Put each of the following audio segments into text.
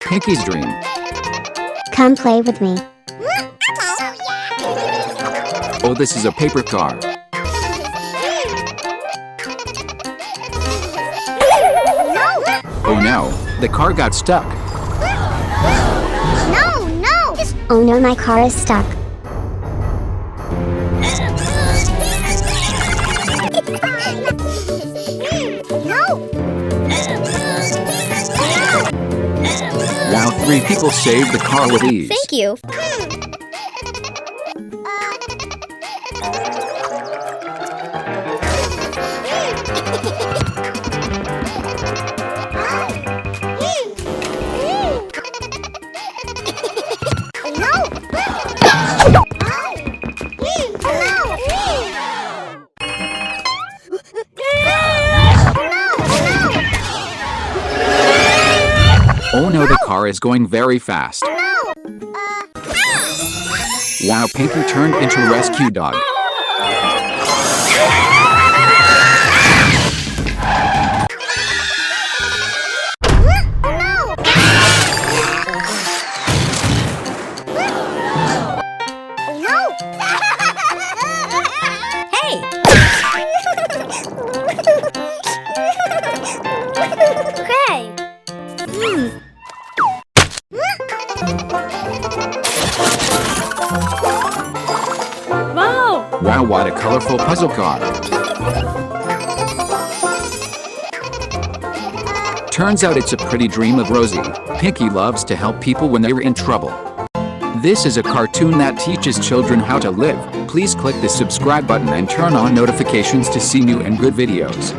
Pinky's dream. Come play with me. Oh, this is a paper car. Oh no, the car got stuck. No, no! Oh no, my car is stuck. Wow, 3 people saved the car with ease. Thank you. Oh no, the car is going very fast. Wow, Pinky turned into a rescue dog. Wow, what a colorful puzzle car. Turns out it's a pretty dream of Rosie. Pinky loves to help people when they're in trouble. This is a cartoon that teaches children how to live. Please click the subscribe button and turn on notifications to see new and good videos.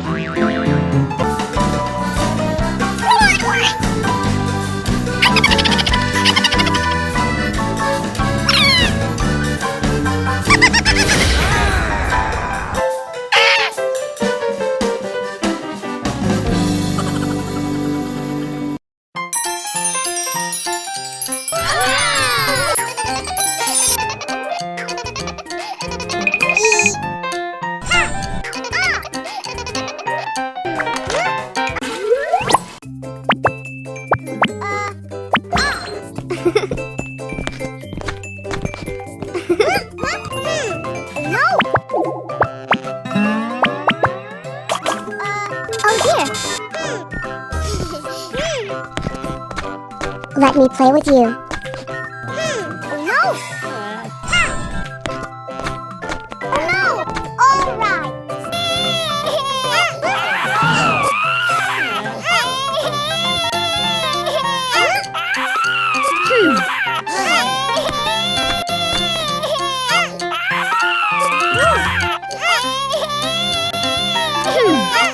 Let me play with you.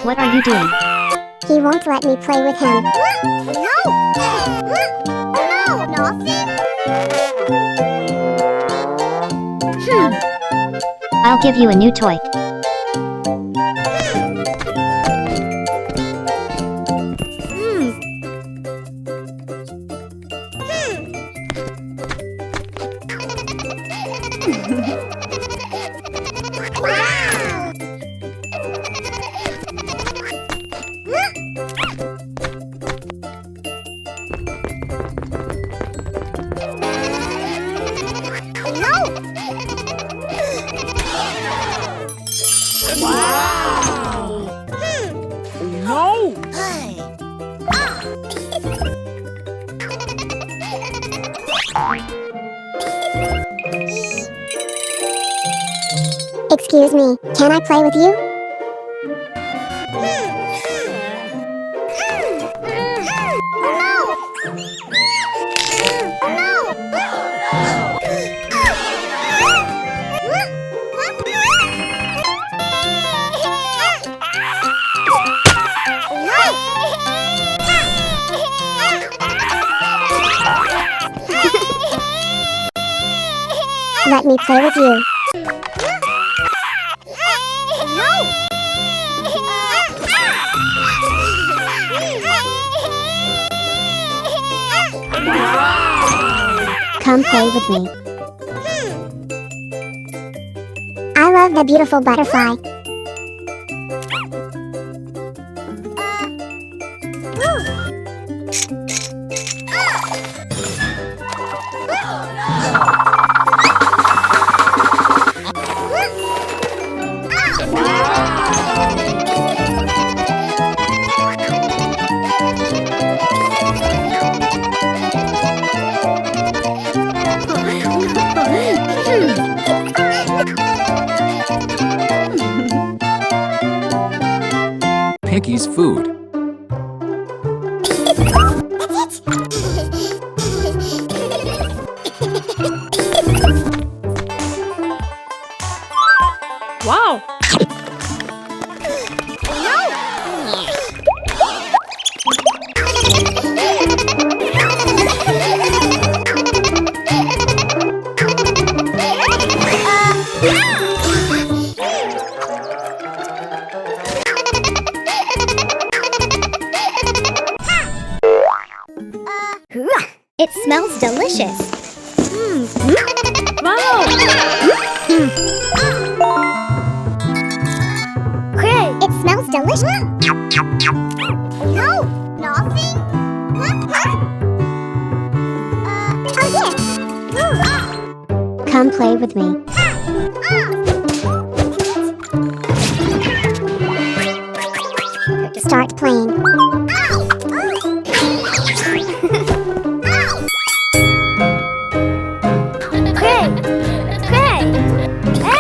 What are you doing? He won't let me play with him. I'll give you a new toy. Excuse me, can I play with you? Let me play with you. Come play with me. I love the beautiful butterfly. It smells delicious. Wow! Craig, it smells delicious. No, nothing. Oh, yes. Come play with me. Start playing. Craig! Craig! Hey!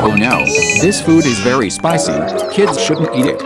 Oh no, this food is very spicy. Kids shouldn't eat it.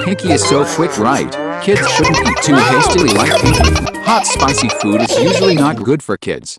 Pinky is so quick, right? Kids shouldn't eat too hastily like Pinky. Hot spicy food is usually not good for kids.